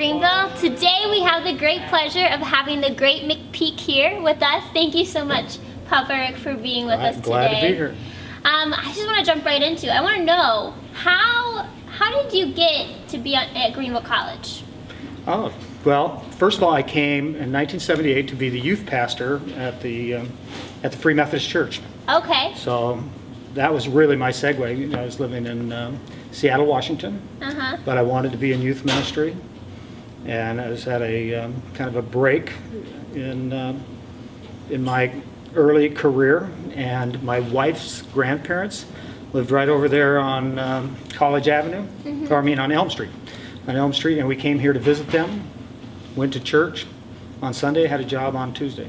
Greenville. Today we have the great pleasure of having the great McPeak here with us. Thank you so much, Papa Rick, for being with us today. Glad to be here. I just want to jump right into it. I want to know, how did you get to be at Greenville College? Oh, well, first of all, I came in 1978 to be the youth pastor at the Free Methodist Church. Okay. So that was really my segue. I was living in Seattle, Washington, but I wanted to be in youth ministry, and I was at a kind of a break in my early career, and my wife's grandparents lived right over there on College Avenue, or I mean on Elm Street, and we came here to visit them, went to church on Sunday, had a job on Tuesday.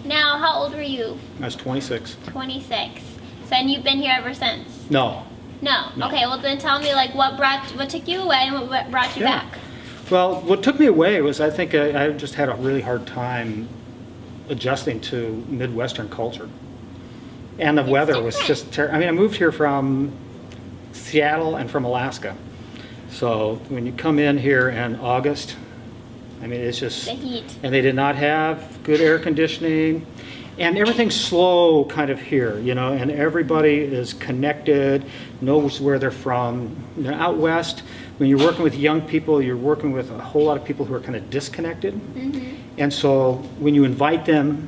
Now, how old were you? I was 26. 26. So, and you've been here ever since? No. No. Okay, well then tell me, like, what took you away and what brought you back? Well, what took me away was I think I just had a really hard time adjusting to Midwestern culture. And the weather was just terrible. I mean, I moved here from Seattle and from Alaska. So when you come in here in August, I mean, it's just... The heat. And they did not have good air conditioning. And everything's slow kind of here, you know, and everybody is connected, knows where they're from. You know, out west, when you're working with young people, you're working with a whole lot of people who are kind of disconnected. And so when you invite them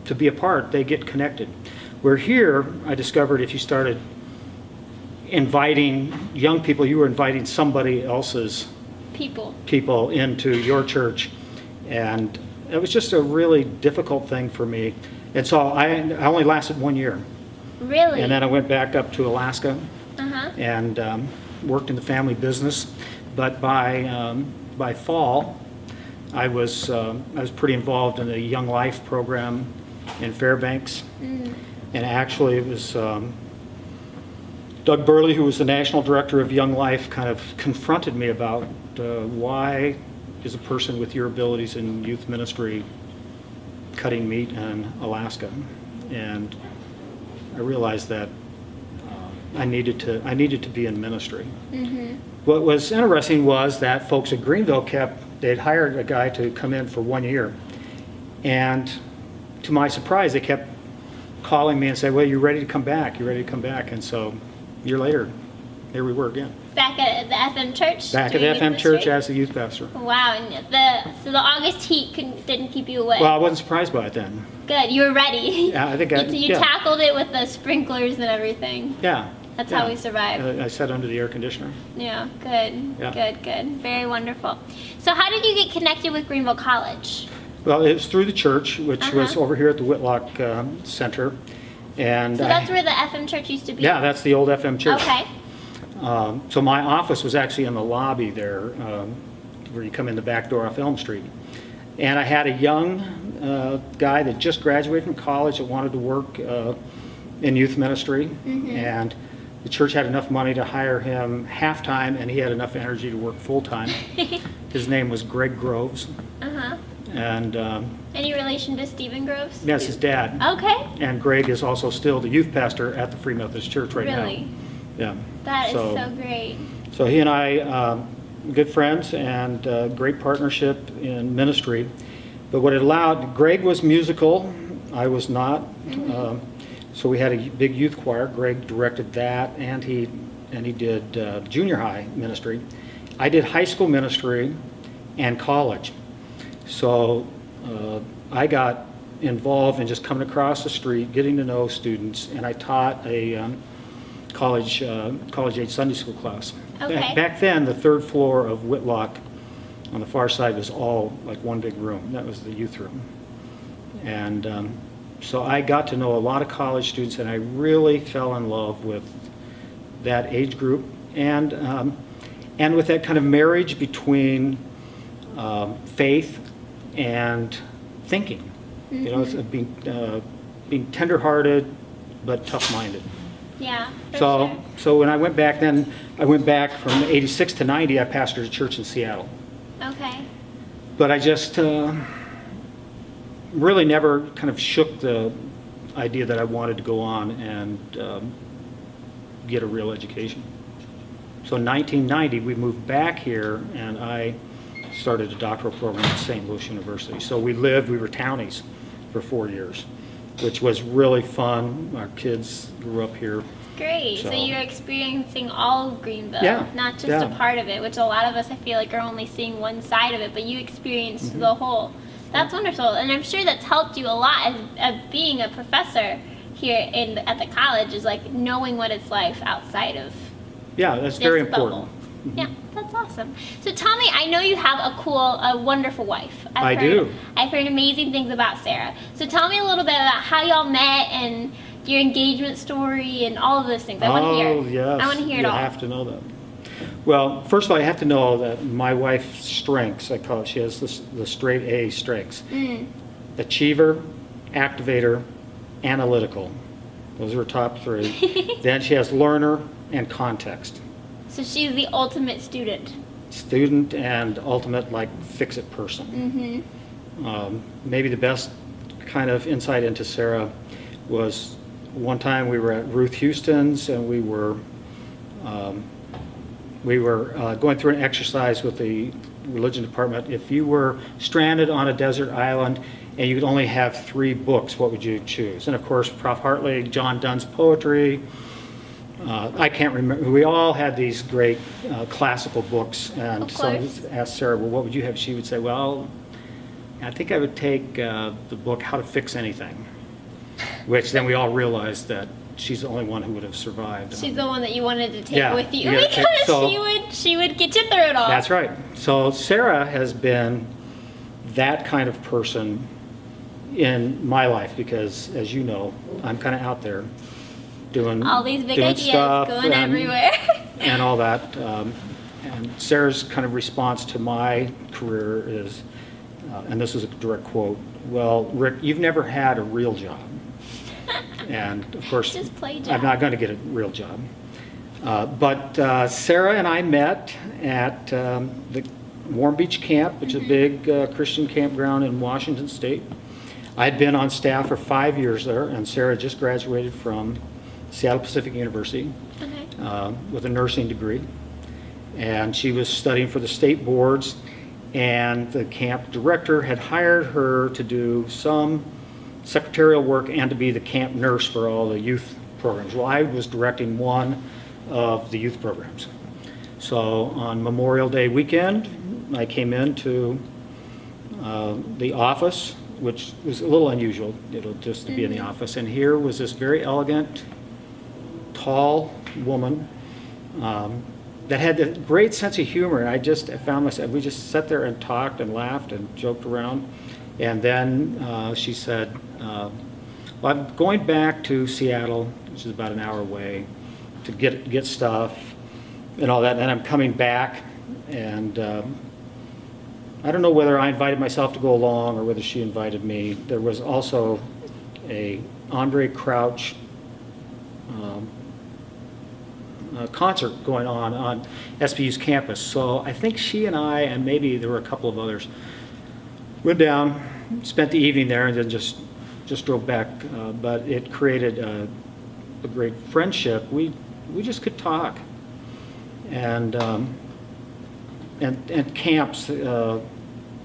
to be a part, they get connected. Where here, I discovered if you started inviting young people, you were inviting somebody else's people into your church. And it was just a really difficult thing for me. And so I only lasted 1 year. Really? And then I went back up to Alaska and worked in the family business. But by fall, I was pretty involved in the Young Life program in Fairbanks. And actually it was Doug Burley, who was the national director of Young Life, kind of confronted me about why is a person with your abilities in youth ministry cutting meat in Alaska. And I realized that I needed to be in ministry. What was interesting was that folks at Greenville they'd hired a guy to come in for 1 year, and to my surprise they kept calling me and say, well, you're ready to come back, and so a year later here we were again. Back at the FM church? Back at the FM church as the youth pastor. Wow, and so the August heat didn't keep you away? Well, I wasn't surprised by it then. Good, you were ready. Yeah, I think you tackled it with the sprinklers and everything. Yeah. That's how we survived. I sat under the air conditioner. Yeah, good. Very wonderful. So how did you get connected with Greenville College? Well, it was through the church, which was over here at the Whitlock Center. And so that's where the FM church used to be? Yeah, that's the old FM church. Okay. So my office was actually in the lobby there, where you come in the back door off Elm Street. And I had a young guy that just graduated from college that wanted to work in youth ministry. And the church had enough money to hire him half-time, and he had enough energy to work full-time. His name was Greg Groves. And any relation to Stephen Groves? Yes, his dad. Okay. And Greg is also still the youth pastor at the Free Methodist Church right now. Really? Yeah. That is so great. So he and I, good friends, and great partnership in ministry. But what it allowed, Greg was musical, I was not. So we had a big youth choir. Greg directed that, and he did junior high ministry. I did high school ministry and college. So I got involved in just coming across the street, getting to know students, and I taught a college-age Sunday school class. Okay. Back then, the third floor of Whitlock on the far side was all like one big room. That was the youth room. And so I got to know a lot of college students, and I really fell in love with that age group, and with that kind of marriage between faith and thinking. You know, it's being tender-hearted but tough-minded. Yeah. So when I went back from 86 to 90, I pastored a church in Seattle. Okay. But I just really never kind of shook the idea that I wanted to go on and get a real education. So in 1990, we moved back here, and I started a doctoral program at St. Louis University. So we were townies for 4 years, which was really fun. Our kids grew up here. Great. So you're experiencing all of Greenville, Yeah, not just yeah. a part of it, which a lot of us, I feel like, are only seeing one side of it, but you experienced the whole. That's wonderful. And I'm sure that's helped you a lot as being a professor here at the college, is like knowing what it's like outside of Yeah, that's this very bubble. important. Yeah, that's awesome. So tell me, I know you have a wonderful wife. I do. I've heard amazing things about Sarah. So tell me a little bit about how y'all met and your engagement story and all of those things. I want to hear. Oh, yes. I want to hear it You all. have to know that. Well, first of all, I have to know that my wife's strengths, I call it, she has the straight A strengths. Achiever, activator, analytical. Those are her top three. Then she has learner and context. So she's the ultimate student. Student and ultimate, like, fix-it person. Maybe the best kind of insight into Sarah was one time we were at Ruth Houston's, and we were going through an exercise with the religion department. If you were stranded on a desert island and you could only have 3 books, what would you choose? And of course, Prof. Hartley, John Donne's poetry. I can't remember. We all had these great classical books, and Of so course. I asked Sarah, well, what would you have? She would say, well, I think I would take the book How to Fix Anything, which then we all realized that she's the only one who would have survived. She's the one that you wanted to take Yeah, with you you gotta because take- so- she would get you through it all. That's right. So Sarah has been that kind of person in my life because, as you know, I'm kind of out there doing All these big doing ideas stuff going everywhere. and all that. And Sarah's kind of response to my career is, and this is a direct quote, well, Rick, you've never had a real job. And of course, Just play job. I'm not going to get a real job. But Sarah and I met at the Warm Beach Camp, which is a big Christian campground in Washington State. I'd been on staff for 5 years there, and Sarah just graduated from Seattle Pacific University Okay. with a nursing degree. And she was studying for the state boards, and the camp director had hired her to do some secretarial work and to be the camp nurse for all the youth programs. Well, I was directing one of the youth programs. So on Memorial Day weekend, I came into the office, which was a little unusual, just to be in the office. And here was this very elegant, tall woman that had a great sense of humor. And I found myself, we just sat there and talked and laughed and joked around. And then she said, well, I'm going back to Seattle, which is about an hour away, to get stuff and all that. And then I'm coming back, and I don't know whether I invited myself to go along or whether she invited me. There was also a Andre Crouch concert going on SPU's campus. So I think she and I, and maybe there were a couple of others, went down, spent the evening there, and then just drove back. But it created a great friendship. We just could talk, and camps.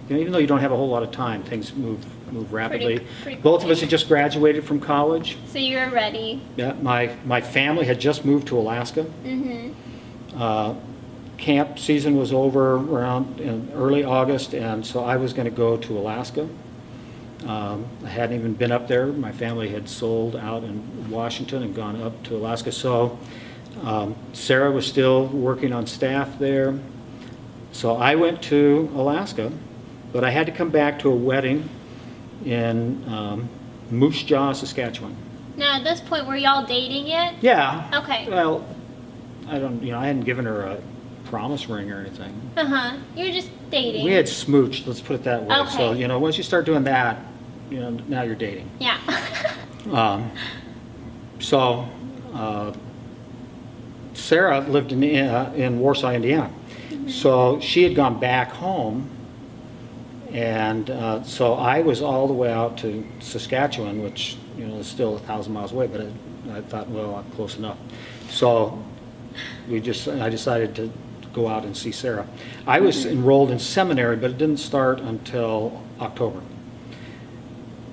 Even though you don't have a whole lot of time, things move rapidly. Pretty Both of quickly. us had just graduated from college. So you're ready. Yeah, my family had just moved to Alaska. Camp season was over around in early August, and so I was going to go to Alaska. I hadn't even been up there. My family had sold out in Washington and gone up to Alaska. So Sarah was still working on staff there. So I went to Alaska, but I had to come back to a wedding in Moose Jaw, Saskatchewan. Now at this point, were y'all dating yet? Yeah. Okay. Well, I hadn't given her a promise ring or anything. You were just dating. We had smooched, let's put it that way. Okay. So, once you start doing that, now you're dating. Yeah. So, Sarah lived in Warsaw, Indiana. So she had gone back home, and so I was all the way out to Saskatchewan, which is still 1,000 miles away. But I thought, well, I'm close enough. So I decided to go out and see Sarah. I was enrolled in seminary, but it didn't start until October.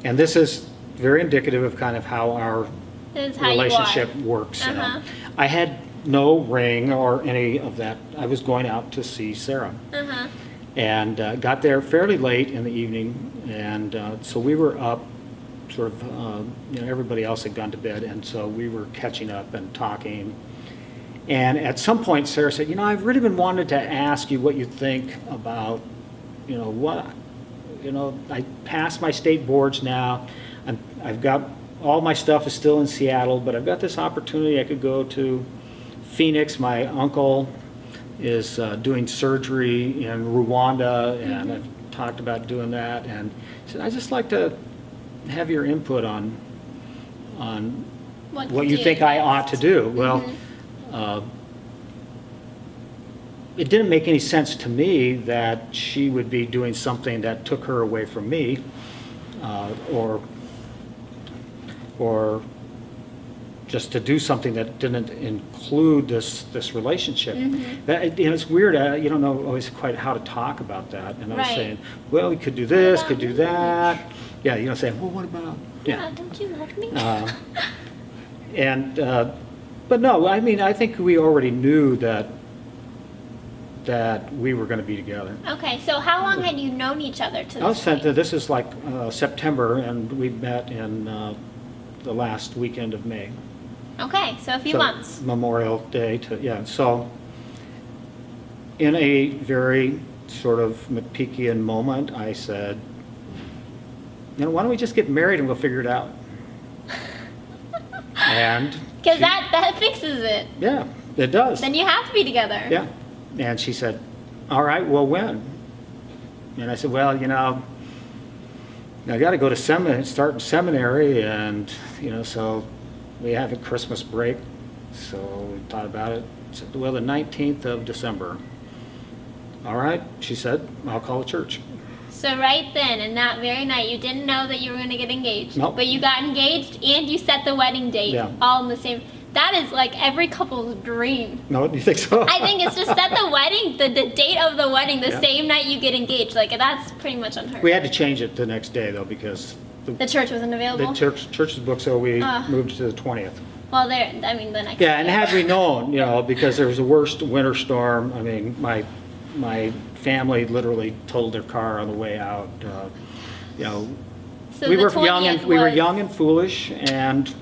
And this is very indicative of kind of how our This is how relationship you are. works. You know. Uh-huh. I had no ring or any of that. I was going out to see Sarah. Uh-huh. And got there fairly late in the evening, and so we were up sort of, everybody else had gone to bed, and so we were catching up and talking. And at some point, Sarah said, I've really been wanting to ask you what you think about, I passed my state boards now. I've got, all my stuff is still in Seattle, but I've got this opportunity. I could go to Phoenix. My uncle is doing surgery in Rwanda, and I've talked about doing that. And I said, I'd just like to have your input on what you think I ought to do. Well, it didn't make any sense to me that she would be doing something that took her away from me, or just to do something that didn't include this relationship. That, it's weird. You don't know always quite how to talk about that. And I was saying, well, we could do this, could do that. Yeah, saying, well, what about? Yeah, don't you love me? But no, I think we already knew that we were going to be together. Okay, so how long had you known each other to this point? This is like September, and we met in the last weekend of May. Okay, so a few months. Memorial Day so in a very sort of McPeakian moment, I said, why don't we just get married and we'll figure it out? And because that fixes it. Yeah, it does. Then you have to be together. Yeah. And she said, all right, well, when? And I said, well, I got to go to start in seminary, and, so we have a Christmas break. So we thought about it. I said, well, the 19th of December. All right, she said, I'll call the church. So right then, and that very night, you didn't know that you were going to get engaged. Nope. But you got engaged, and you set the wedding date all in the same. That is like every couple's dream. No, do you think so? I think it's just set the wedding, the date of the wedding, the same night you get engaged. Like, that's pretty much unheard of. We had to change it the next day, though, because the church wasn't available? The church was booked, so we moved to the 20th. Well, the next Yeah, and day. had we known, because there was the worst winter storm, my family literally totaled their car on the way out. So we the were 20th we were young and foolish, and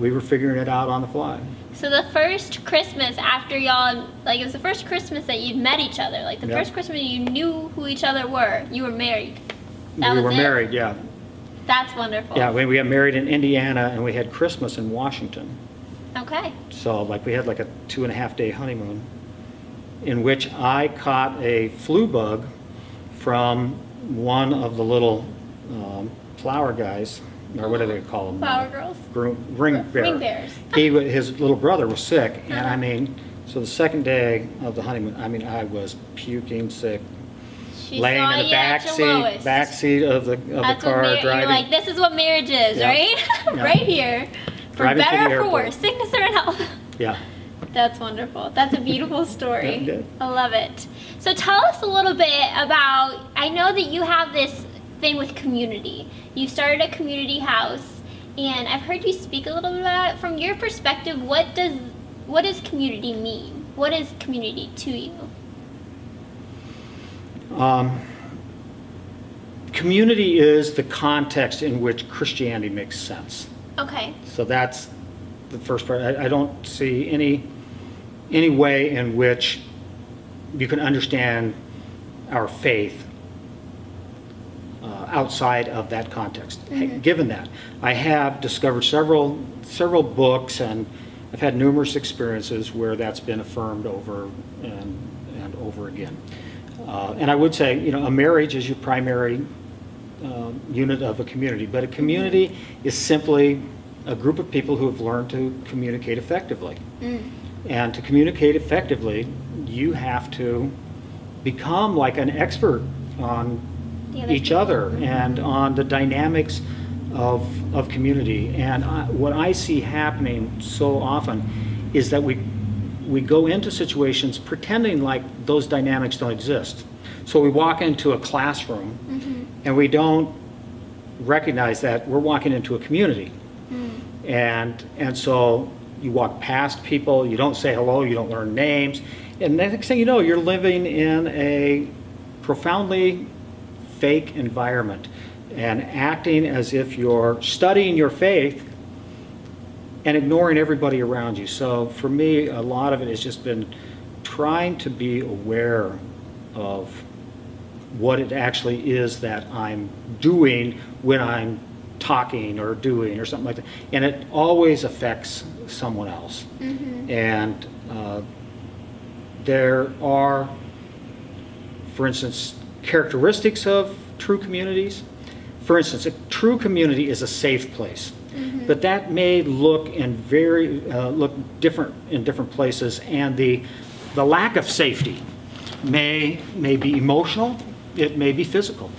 we were figuring it out on the fly. So the first Christmas after y'all, it was the first Christmas that you'd met each other. Like the first Christmas you knew who each other were. You were married. We were married, yeah. That's wonderful. Yeah, we got married in Indiana, and we had Christmas in Washington. Okay. So we had like a 2.5-day honeymoon, in which I caught a flu bug from one of the little flower guys, or what do they call them? Flower girls? Ring bears. His little brother was sick, and so the second day of the honeymoon, I was puking sick, laying in the back seat of the car driving. You're like, this is what marriage is, right? Yeah. Right here. For Driving better or for worse, sickness or health. Yeah. That's wonderful. That's a beautiful story. Yeah, I love it. So tell us a little bit about, I know that you have this thing with community. You started a community house, and I've heard you speak a little bit about it. From your perspective, what does community mean? What is community to you? Community is the context in which Christianity makes sense. Okay. So that's the first part. I don't see any way in which you can understand our faith outside of that context. Given that, I have discovered several books, and I've had numerous experiences where that's been affirmed over and over again. And I would say, a marriage is your primary unit of a community, but a community is simply a group of people who have learned to communicate effectively. And to communicate effectively, you have to become like an expert on each other and on the dynamics of community. And what I see happening so often is that we we go into situations pretending like those dynamics don't exist. So we walk into a classroom and we don't recognize that we're walking into a community. And so you walk past people, you don't say hello, you don't learn names, and the next thing you know, you're living in a profoundly fake environment and acting as if you're studying your faith and ignoring everybody around you. So for me, a lot of it has just been trying to be aware of what it actually is that I'm doing when I'm talking or doing or something like that. And it always affects someone else. And there are, for instance, characteristics of true communities. For instance, a true community is a safe place. But that may look look different in different places, and the lack of safety may be emotional, it may be physical.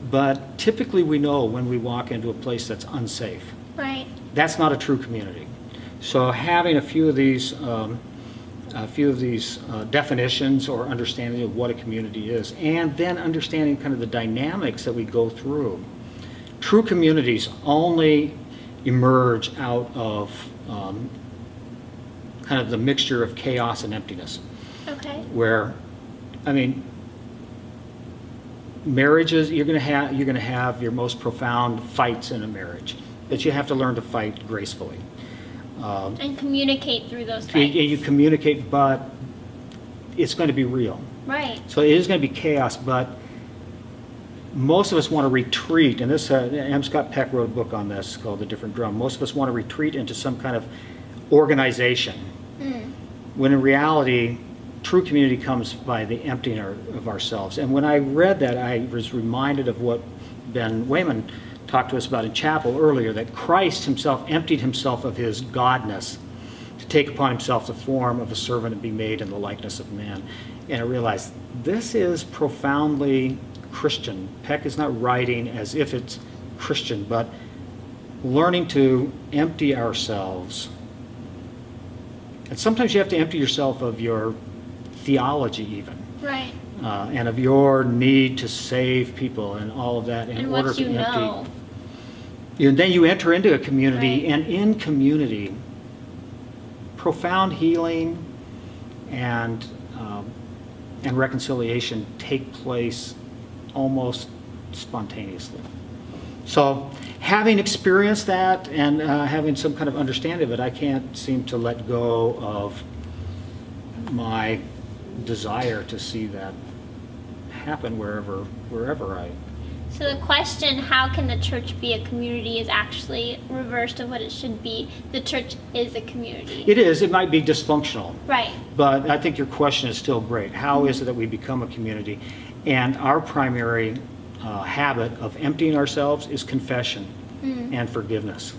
But typically we know when we walk into a place that's unsafe. Right. That's not a true community. So having a few of these definitions or understanding of what a community is, and then understanding kind of the dynamics that we go through. True communities only emerge out of kind of the mixture of chaos and emptiness. Okay. Where, I mean, marriages, you're going to have your most profound fights in a marriage, but you have to learn to fight gracefully. And communicate through those fights. You communicate, but it's going to be real. Right. So it is going to be chaos, but most of us want to retreat, and this, M. Scott Peck wrote a book on this called The Different Drum. Most of us want to retreat into some kind of organization, when in reality, true community comes by the emptying of ourselves. And when I read that, I was reminded of what Ben Wayman talked to us about in chapel earlier, that Christ himself emptied himself of his godness to take upon himself the form of a servant and be made in the likeness of man. And I realized this is profoundly Christian. Peck is not writing as if it's Christian, but learning to empty ourselves. And sometimes you have to empty yourself of your theology even. Right. And of your need to save people and all of that in And order what to you empty. know. And then you enter into a community, Right. and in community, profound healing and reconciliation take place almost spontaneously. So having experienced that and having some kind of understanding of it, I can't seem to let go of my desire to see that happen wherever I. So the question, how can the church be a community, is actually reversed of what it should be. The church is a community. It is. It might be dysfunctional. Right. But I think your question is still great. How is it that we become a community? And our primary habit of emptying ourselves is confession and forgiveness.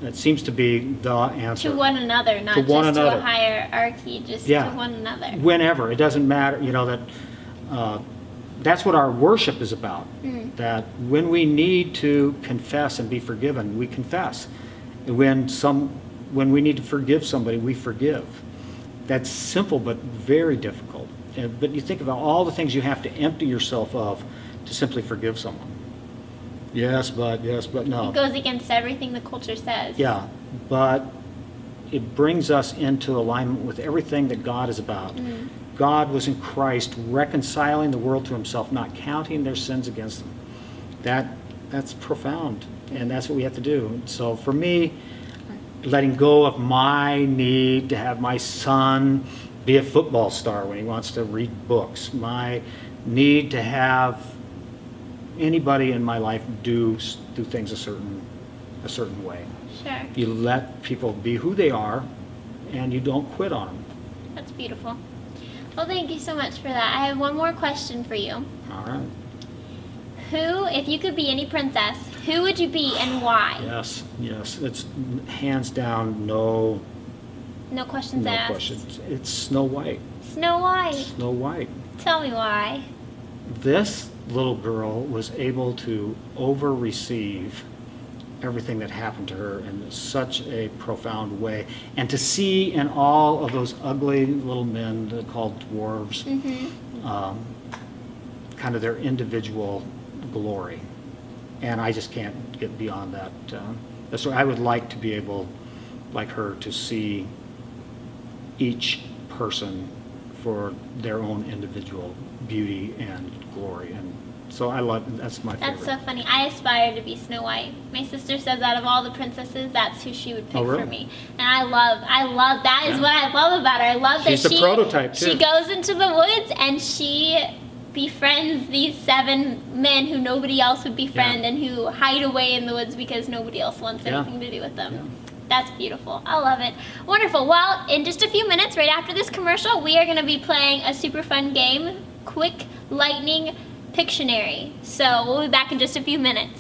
That seems to be the answer. To one another, not To one just another. to a hierarchy, just Yeah. to one another. Whenever. It doesn't matter, that's what our worship is about. That when we need to confess and be forgiven, we confess. When we need to forgive somebody, we forgive. That's simple but very difficult. But you think about all the things you have to empty yourself of to simply forgive someone. Yes, but no. It goes against everything the culture says. Yeah, but it brings us into alignment with everything that God is about. God was in Christ reconciling the world to himself, not counting their sins against them. That's profound, and that's what we have to do. So for me, letting go of my need to have my son be a football star when he wants to read books, my need to have anybody in my life do things a certain way. Sure. You let people be who they are, and you don't quit on them. That's beautiful. Well, thank you so much for that. I have one more question for you. All right. Who, if you could be any princess, who would you be and why? Yes. It's hands down no questions asked. questions. It's Snow White. Snow White. Snow White. Tell me why. This little girl was able to over-receive everything that happened to her in such a profound way. And to see in all of those ugly little men called dwarves, kind of their individual glory. And I just can't get beyond that. So I would like to be able, like her, to see each person for their own individual beauty and glory. And so that's my favorite. That's so funny. I aspire to be Snow White. My sister says out of all the princesses, that's who she would pick really? for me. And I love that is what I love about her. I love She's that the prototype, too. She goes into the woods and she befriends these 7 men who nobody else would befriend and who hide away in the woods because nobody else wants anything to do with them. Yeah. That's beautiful. I love it. Wonderful. Well, in just a few minutes, right after this commercial, we are going to be playing a super fun game, Quick Lightning Pictionary. So we'll be back in just a few minutes.